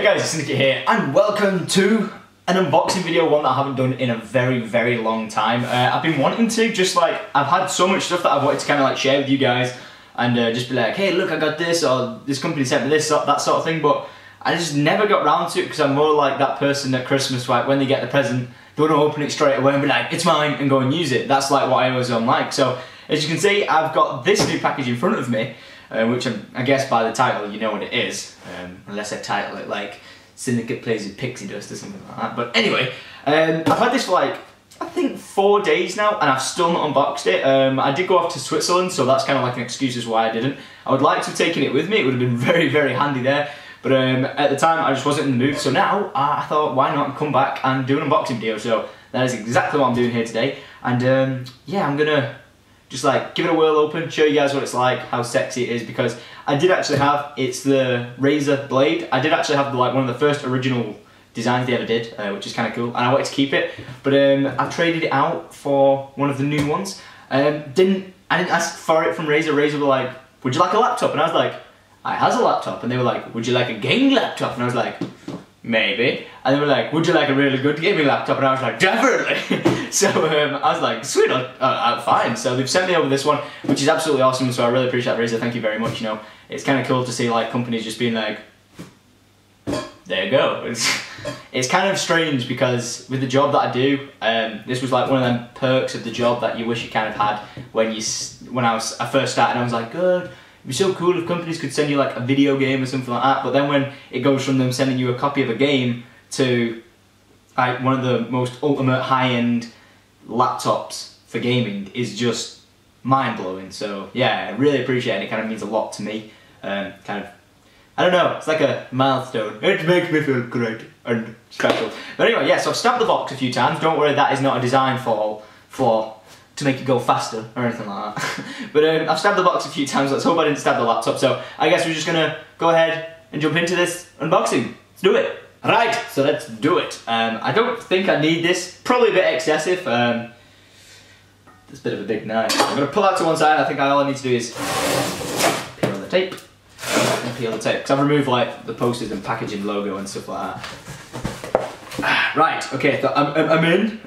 Hey guys, it's Syndicate here, and welcome to an unboxing video, one that I haven't done in a very long time. I've been wanting to, just like, I've had so much stuff that I've wanted to kind of like share with you guys, and just be like, hey look, I got this, or this company sent me this, that sort of thing, but I just never got round to it, because I'm more like that person at Christmas, like, when they get the present, they want to open it straight away and be like, it's mine, and go and use it. That's like what I always am like. So, as you can see, I've got this new package in front of me, which I guess by the title you know what it is, unless I title it like Syndicate plays with pixie dust or something like that. But anyway, I've had this for like, I think 4 days now, and I've still not unboxed it. I did go off to Switzerland, so that's kind of like an excuse as why I didn't. I would like to have taken it with me, it would have been very handy there, but at the time I just wasn't in the mood, so now I thought why not come back and do an unboxing video. So that is exactly what I'm doing here today, and yeah, I'm gonna just like give it a whirl open, show you guys what it's like, how sexy it is, because I did actually have, it's the Razer blade. I did actually have like one of the first original designs they ever did, which is kind of cool, and I wanted to keep it, but I've traded it out for one of the new ones. I didn't ask for it from Razer. Razer were like, would you like a laptop? And I was like, I has a laptop. And they were like, would you like a gaming laptop? And I was like, maybe. And they were like, would you like a really good gaming laptop? And I was like, definitely. So I was like, sweet, fine. So they've sent me over this one, which is absolutely awesome. So I really appreciate Razer. Thank you very much. You know, it's kind of cool to see like companies just being like, there you go. It's kind of strange because with the job that I do, this was like one of them perks of the job that you wish you kind of had when I first started. I was like, good. It'd be so cool if companies could send you like a video game or something like that, but then when it goes from them sending you a copy of a game to like one of the most ultimate high-end laptops for gaming is just mind-blowing. So yeah, I really appreciate it. It kind of means a lot to me. Kind of, I don't know, it's like a milestone. It makes me feel great and special. But anyway, yeah, so I've stabbed the box a few times. Don't worry, that is not a design flaw to make it go faster or anything like that. But I've stabbed the box a few times. Let's hope I didn't stab the laptop. So I guess we're just gonna go ahead and jump into this unboxing. Let's do it. Right, so let's do it. I don't think I need this. Probably a bit excessive. It's a bit of a big knife. I'm gonna pull that to one side. I think all I need to do is peel the tape. And peel the tape. Because I've removed like the posters and packaging logo and stuff like that. Right, okay, so I'm in.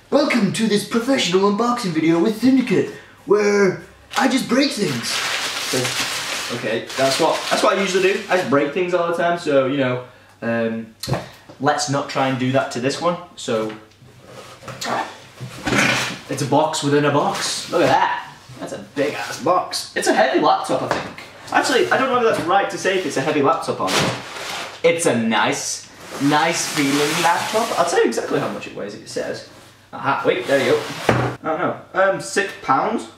Welcome to this professional unboxing video with Syndicate, where I just break things. So, okay, that's what I usually do. I just break things all the time, so you know, let's not try and do that to this one. So, it's a box within a box. Look at that. That's a big ass box. It's a heavy laptop, I think. Actually, I don't know if that's right to say if it's a heavy laptop or not. It's a nice feeling laptop. I'll tell you exactly how much it weighs if it says. Aha, wait, there you go. I don't know, 6 pounds?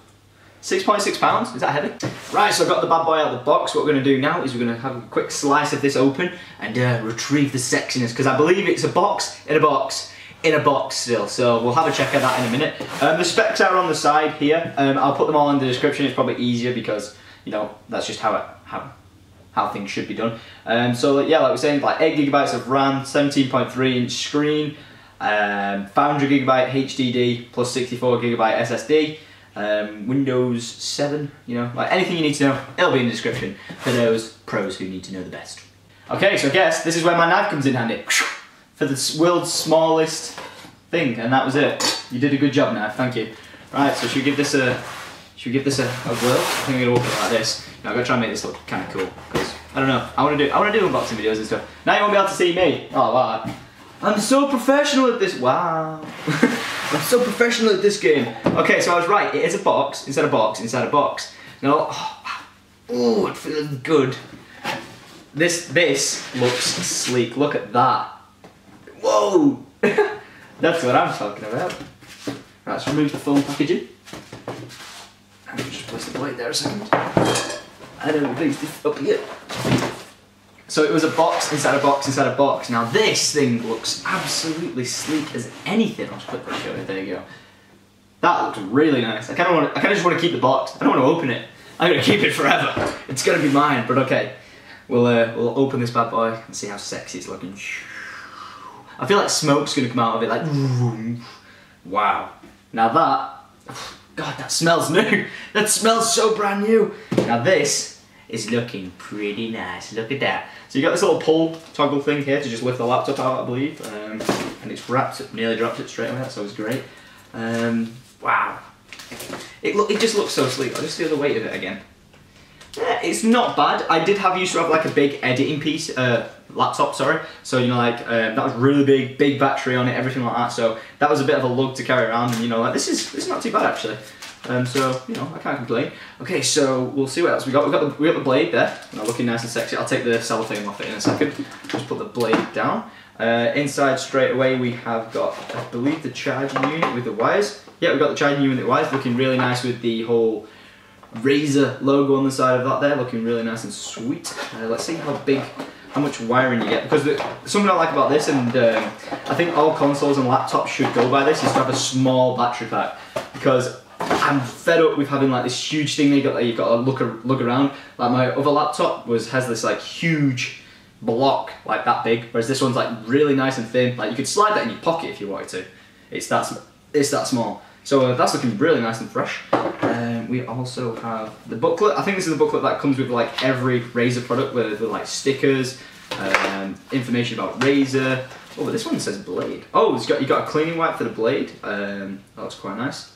6.6 pounds, is that heavy? Right, so I've got the bad boy out of the box. What we're gonna do now is we're gonna have a quick slice of this open and retrieve the sexiness, because I believe it's a box in a box in a box still. So we'll have a check of that in a minute. The specs are on the side here. I'll put them all in the description. It's probably easier because, you know, that's just how things should be done. So yeah, like we're saying, like 8 GB of RAM, 17.3 inch screen, 500GB HDD plus 64GB SSD, Windows 7, you know, like anything you need to know, it'll be in the description for those pros who need to know the best. Okay, so I guess this is where my knife comes in handy, for the world's smallest thing, and that was it. You did a good job, knife, thank you. Right, so should we give this a whirl? I think I'm gonna open it like this. Now I've got to try and make this look kind of cool, because I don't know, I want to do unboxing videos and stuff. Now you won't be able to see me. Oh wow. I'm so professional at this. Wow. I'm so professional at this game. Okay, so I was right. It is a box inside a box inside a box. Now, oh, it feels good. This looks sleek. Look at that. Whoa. That's what I'm talking about. Right, let's remove the foam packaging. And just place the blade there a second. And then place this up here. So it was a box inside a box inside a box. Now this thing looks absolutely sleek as anything. I'll just quickly show you. There you go. That looks really nice. I kind of just want to keep the box. I don't want to open it. I'm gonna keep it forever. It's gonna be mine. But okay, we'll open this bad boy and see how sexy it's looking. I feel like smoke's gonna come out of it. Like, wow. Now that, God, that smells new. That smells so brand new. Now this is looking pretty nice. Look at that. So you got this little pull toggle thing here to just lift the laptop out, I believe, and it's wrapped. Nearly dropped it straight away. That's always great. Wow. It just looks so sleek. I'll just feel the weight of it again. Yeah, it's not bad. I used to have like a big editing piece, laptop, sorry. So you know, like that was really big battery on it, everything like that. So that was a bit of a lug to carry around, and you know, like this is not too bad actually. So you know, I can't complain. Okay, so we'll see what else we got. We got the blade there, looking nice and sexy. I'll take the cellophane off it in a second. Just put the blade down. Inside straight away we have got, I believe, the charging unit with the wires. Yeah, we've got the charging unit with the wires, looking really nice with the whole Razer logo on the side of that there, looking really nice and sweet. Let's see how much wiring you get, because something I like about this, and I think all consoles and laptops should go by this, is to have a small battery pack, because I'm fed up with having like this huge thing that you've got to look around. Like my other laptop has this like huge block, like that big, whereas this one's like really nice and thin. Like you could slide that in your pocket if you wanted to. It's that small. So that's looking really nice and fresh. We also have the booklet. I think this is the booklet that comes with like every Razer product, with like stickers, information about Razer. Oh, but this one says blade. Oh, you got a cleaning wipe for the blade. That looks quite nice.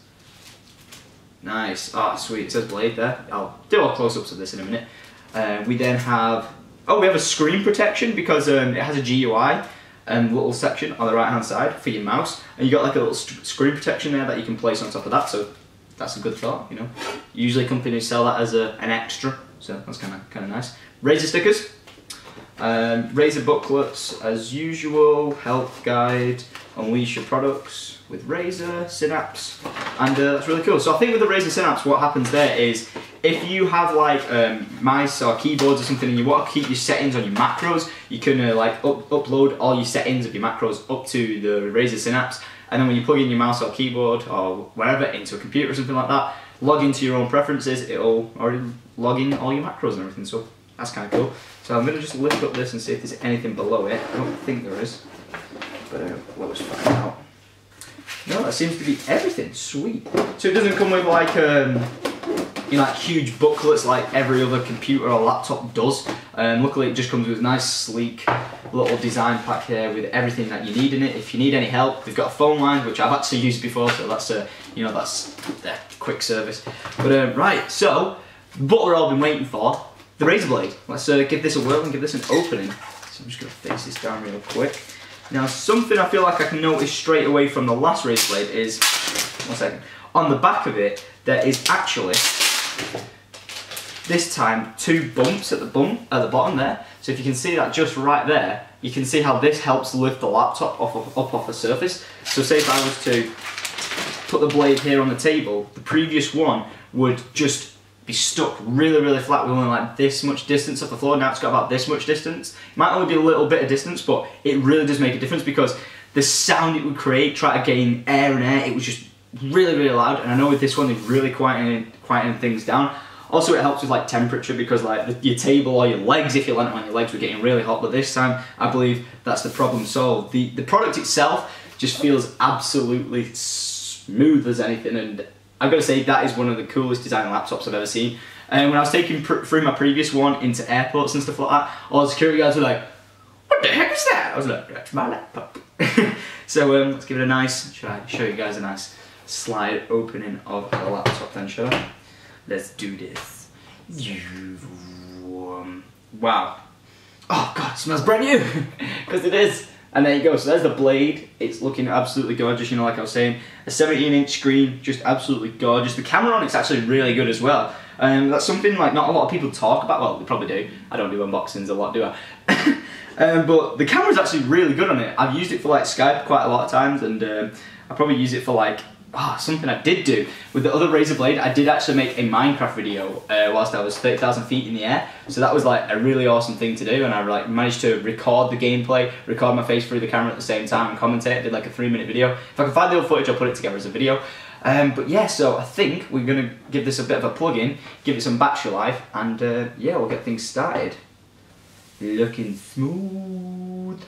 Nice. Ah, sweet. It says blade there. I'll do all close-ups of this in a minute. We then have, we have a screen protection, because it has a GUI little section on the right-hand side for your mouse, and you got like a little screen protection there that you can place on top of that. So that's a good thought, you know. Usually companies sell that as an extra, so that's kind of nice. Razer stickers, Razer booklets as usual, health guide, unleash your products with Razer, Synapse, and that's really cool. So I think with the Razer Synapse, what happens there is, if you have like mice or keyboards or something, and you want to keep your settings on your macros, you can like upload all your settings of your macros up to the Razer Synapse, and then when you plug in your mouse or keyboard or wherever into a computer or something like that, log into your own preferences, it'll already log in all your macros and everything. So that's kind of cool. So I'm going to just lift up this and see if there's anything below it. I don't think there is, but let's find out. No, that seems to be everything. Sweet. So it doesn't come with like you know, like huge booklets like every other computer or laptop does. Luckily it just comes with a nice sleek little design pack here with everything that you need in it. If you need any help, they've got a phone line, which I've actually used before, so that's you know, that's their quick service. But right, so what we've all been waiting for, the Razer blade. Let's give this a whirl and give this an opening. So I'm just going to face this down real quick. Now, something I feel like I can notice straight away from the last Razer blade is, one second, on the back of it there is actually this time 2 bumps at the bottom there. So if you can see that just right there, you can see how this helps lift the laptop up off the surface. So say if I was to put the blade here on the table, the previous one would just be stuck really flat with only like this much distance off the floor. Now it's got about this much distance. It might only be a little bit of distance, but it really does make a difference, because the sound it would create, try to gain air and air, it was just really loud. And I know with this one they've really quieting things down. Also it helps with like temperature, because like your table or your legs, if you land on your legs, were getting really hot, but this time I believe that's the problem solved. The product itself just feels absolutely smooth as anything, and I've got to say that is one of the coolest design laptops I've ever seen. And when I was taking through my previous one into airports and stuff like that, all the security guards were like, "What the heck is that?" I was like, "That's my laptop." So let's give it a nice, should I show you guys a nice slide opening of the laptop then, shall I? Let's do this. Wow. Oh god, it smells brand new! Because it is. And there you go, so there's the blade. It's looking absolutely gorgeous, you know, like I was saying. A 17-inch screen, just absolutely gorgeous. The camera on it's actually really good as well. That's something like not a lot of people talk about. Well, they probably do. I don't do unboxings a lot, do I? But the camera's actually really good on it. I've used it for like Skype quite a lot of times, and I probably use it for like something I did do with the other Razer blade. I did actually make a Minecraft video whilst I was 30,000 feet in the air, so that was like a really awesome thing to do, and I like managed to record the gameplay, record my face through the camera at the same time, and commentate. I did like a 3-minute video. If I can find the old footage, I'll put it together as a video. But yeah, so I think we're gonna give this a bit of a plug-in, give it some battery life, and yeah, we'll get things started. Looking smooth.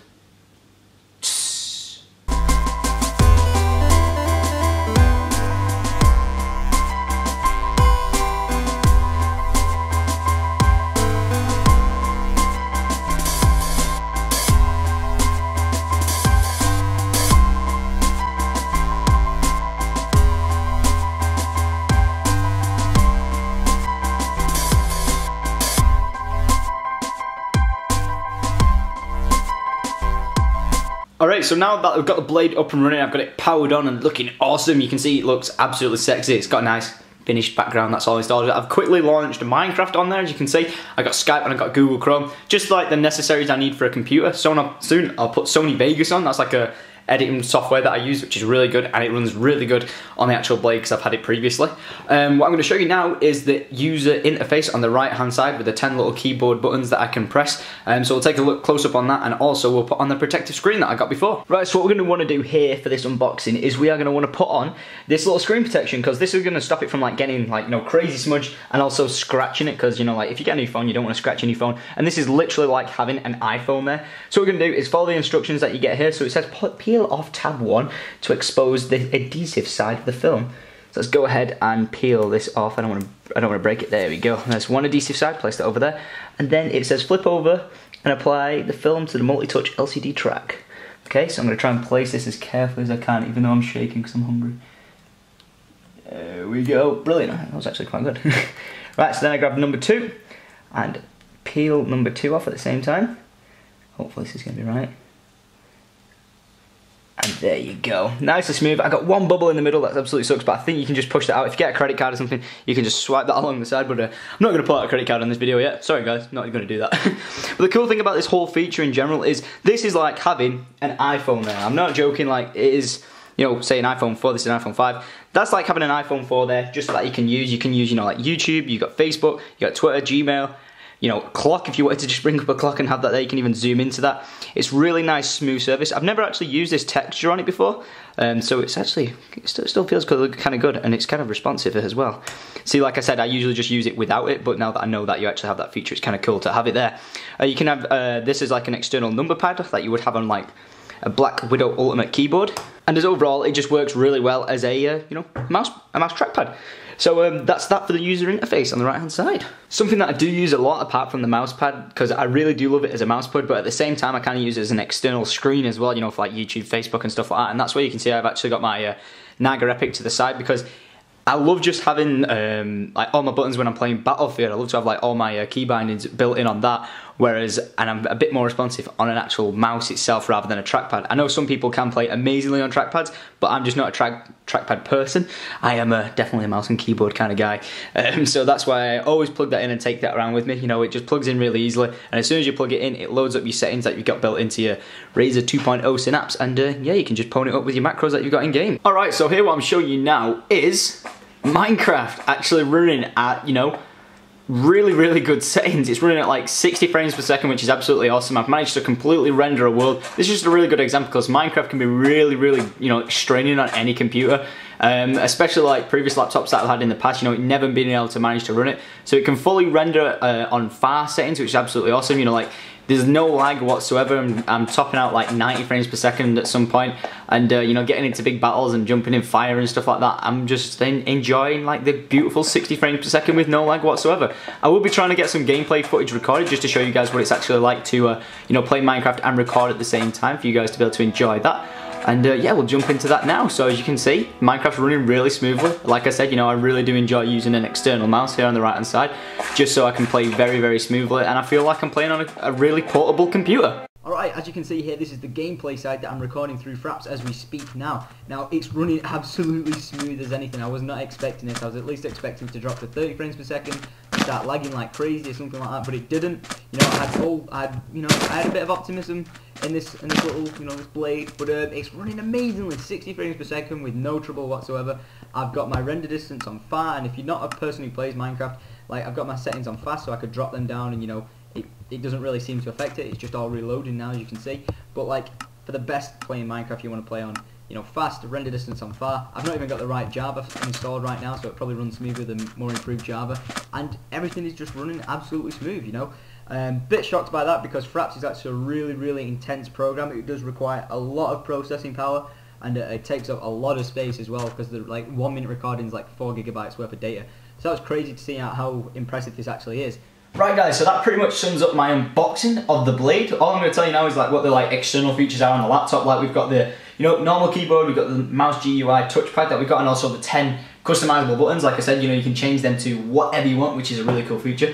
Alright, so now that we've got the blade up and running, I've got it powered on and looking awesome. You can see it looks absolutely sexy. It's got a nice finished background, that's all installed. I've quickly launched Minecraft on there, as you can see. I got Skype and I got Google Chrome, just like the necessaries I need for a computer. So soon I'll put Sony Vegas on. That's like a editing software that I use, which is really good, and it runs really good on the actual blade because I've had it previously. What I'm going to show you now is the user interface on the right hand side with the 10 little keyboard buttons that I can press. So we'll take a look close up on that, and also we'll put on the protective screen that I got before. Right, so what we're going to want to do here for this unboxing is we are going to want to put on this little screen protection, because this is going to stop it from like getting like crazy smudge and also scratching it, because like if you get a new phone, you don't want to scratch your new phone, and this is literally like having an iPhone there. So what we're going to do is follow the instructions that you get here. So it says peel off tab 1 to expose the adhesive side of the film. So let's go ahead and peel this off. I don't want to break it. There we go. There's one adhesive side, place that over there, and then it says flip over and apply the film to the multi-touch LCD track. Okay, so I'm going to try and place this as carefully as I can, even though I'm shaking because I'm hungry. There we go. Brilliant. That was actually quite good. Right, so then I grab number 2 and peel number 2 off at the same time. Hopefully this is going to be right. And there you go. Nice and smooth. I got one bubble in the middle, that absolutely sucks, but I think you can just push that out. If you get a credit card or something, you can just swipe that along the side, but I'm not going to pull out a credit card on this video yet. Sorry guys, not going to do that. But the cool thing about this whole feature in general is this is like having an iPhone there. I'm not joking, like it is, say an iPhone 4, this is an iPhone 5. That's like having an iPhone 4 there, just so that you can use, like YouTube, you've got Facebook, you got Twitter, Gmail, clock. If you wanted to just bring up a clock and have that there, you can even zoom into that. It's really nice, smooth surface. I've never actually used this texture on it before, so it still feels kind of good, and it's kind of responsive as well. See, like I said, I usually just use it without it, but now that I know that you actually have that feature, it's kind of cool to have it there. You can have this is like an external number pad that you would have on like a Black Widow Ultimate keyboard, and as overall it just works really well as a mouse trackpad. So that's that for the user interface on the right hand side. Something that I do use a lot apart from the mouse pad, because I really do love it as a mouse pad, but at the same time I kind of use it as an external screen as well, for like YouTube, Facebook and stuff like that. And that's where you can see I've actually got my Niagara Epic to the side, because I love just having like all my buttons when I'm playing Battlefield. I love to have like all my key bindings built in on that, and I'm a bit more responsive on an actual mouse itself rather than a trackpad. I know some people can play amazingly on trackpads, but I'm just not a trackpad person. I am definitely a mouse and keyboard kind of guy, so that's why I always plug that in and take that around with me. It just plugs in really easily, and as soon as you plug it in, it loads up your settings that you've got built into your Razer 2.0 Synapse, and yeah, you can just pwn it up with your macros that you've got in game. Alright, so here what I'm showing you now is Minecraft actually running at, really good settings. It's running at like 60 frames per second, which is absolutely awesome. I've managed to completely render a world. This is just a really good example, because Minecraft can be really straining on any computer, especially like previous laptops that I've had in the past. Never been able to manage to run it, so it can fully render on fast settings, which is absolutely awesome. Like there's no lag whatsoever. I'm topping out like 90 frames per second at some point, and getting into big battles and jumping in fire and stuff like that. I'm just enjoying like the beautiful 60 frames per second with no lag whatsoever. I will be trying to get some gameplay footage recorded just to show you guys what it's actually like to play Minecraft and record at the same time, for you guys to be able to enjoy that. And yeah, we'll jump into that now. So as you can see, Minecraft's running really smoothly. Like I said, I really do enjoy using an external mouse here on the right hand side, just so I can play very smoothly, and I feel like I'm playing on a really portable computer. Alright, as you can see here, this is the gameplay side that I'm recording through Fraps as we speak now. Now, it's running absolutely smooth as anything. I was not expecting this. I was at least expecting it to drop to 30 frames per second, start lagging like crazy or something like that, but it didn't. I had a bit of optimism in this little, this blade, but it's running amazingly, 60 frames per second with no trouble whatsoever. I've got my render distance on far, and if you're not a person who plays Minecraft, like I've got my settings on fast, so I could drop them down, and it doesn't really seem to affect it. It's just all reloading now, as you can see. But like for the best playing Minecraft, you want to play on fast, render distance on far. I've not even got the right Java installed right now, so it probably runs smoother than more improved Java, and everything is just running absolutely smooth. Bit shocked by that, because Fraps is actually a really intense program. It does require a lot of processing power, and it takes up a lot of space as well, because the 1 minute recording is like 4 GB worth of data. So that was crazy to see how impressive this actually is. Right guys, so that pretty much sums up my unboxing of the blade. All I'm going to tell you now is like what the external features are on the laptop. Like we've got the normal keyboard, we've got the mouse GUI touchpad that we've got, and also the 10 customizable buttons. Like I said, you can change them to whatever you want, which is a really cool feature.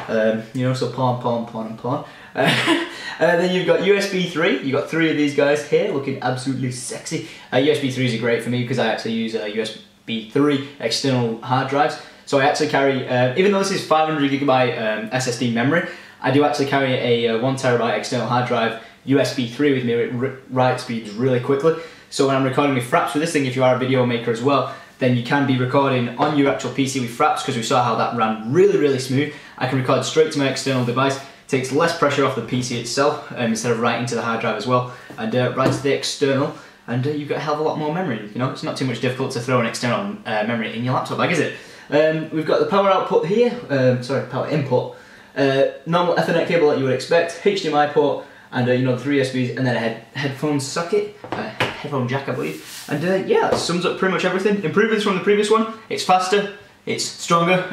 You know, so pawn. Then you've got USB 3. You've got 3 of these guys here, looking absolutely sexy. USB 3s are great for me because I actually use USB 3 external hard drives. So I actually carry, even though this is 500GB SSD memory, I do actually carry a 1TB external hard drive USB 3 with me. It writes speeds really quickly. So when I'm recording with Fraps with this thing, if you are a video maker as well, then you can be recording on your actual PC with Fraps, because we saw how that ran really smooth. I can record straight to my external device, takes less pressure off the PC itself, instead of writing to the hard drive as well, and writes to the external, and you've got a hell of a lot more memory. You know, it's not too much difficult to throw an external memory in your laptop bag, is it? We've got the power output here, power input, normal Ethernet cable that you would expect, HDMI port, and you know, the 3 USBs, and then a headphone socket, headphone jack I believe, and yeah, that sums up pretty much everything. Improvements from the previous one: it's faster, it's stronger.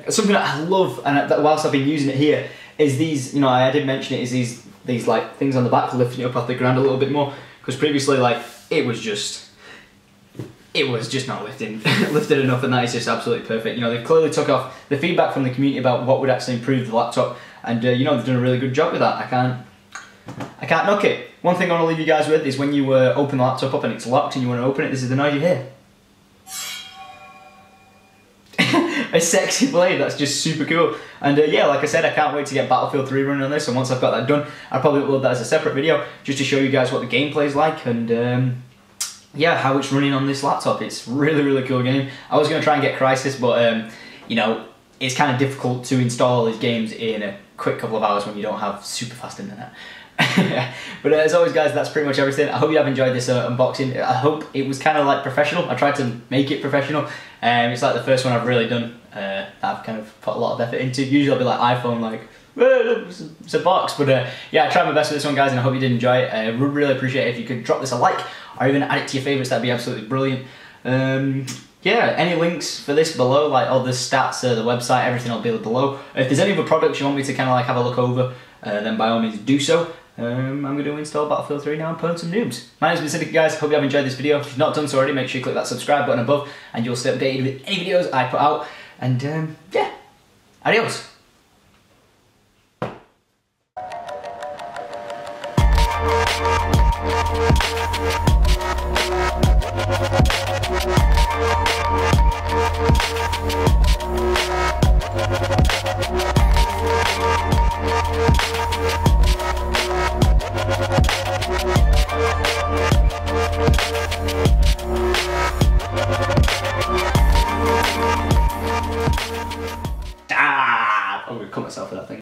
Something that I love, and that whilst I've been using it here, is these, you know, I did mention it, is these like things on the back lifting it up off the ground a little bit more, because previously like it was just not lifted enough, and that is just absolutely perfect. You know, they clearly took off the feedback from the community about what would actually improve the laptop, and you know, they've done a really good job with that. I can't knock it. One thing I want to leave you guys with is when you open the laptop up and it's locked and you want to open it, this is the noise you hear. A sexy blade, that's just super cool. And yeah, like I said, I can't wait to get Battlefield 3 running on this, and once I've got that done, I'll probably upload that as a separate video, just to show you guys what the gameplay is like, and yeah, how it's running on this laptop. It's really cool game. I was going to try and get Crysis, but you know, it's kind of difficult to install all these games in a quick couple of hours when you don't have super fast internet. But as always guys, that's pretty much everything. I hope you have enjoyed this unboxing. I hope it was kind of like professional. I tried to make it professional. It's like the first one I've really done that I've kind of put a lot of effort into. Usually I'll be like iPhone, like, it's a box. But yeah, I tried my best with this one guys, and I hope you did enjoy it. I would really appreciate it if you could drop this a like, or even add it to your favourites. That'd be absolutely brilliant. Yeah, any links for this below, like all the stats, the website, everything will be below. If there's any other products you want me to kind of like have a look over, then by all means do so. I'm going to install Battlefield 3 now and pwn some noobs. My name's TheSyndicateProject guys, hope you have enjoyed this video. If you've not done so already, make sure you click that subscribe button above, and you'll stay updated with any videos I put out. And yeah, adios. I'm going to cut myself for that thing.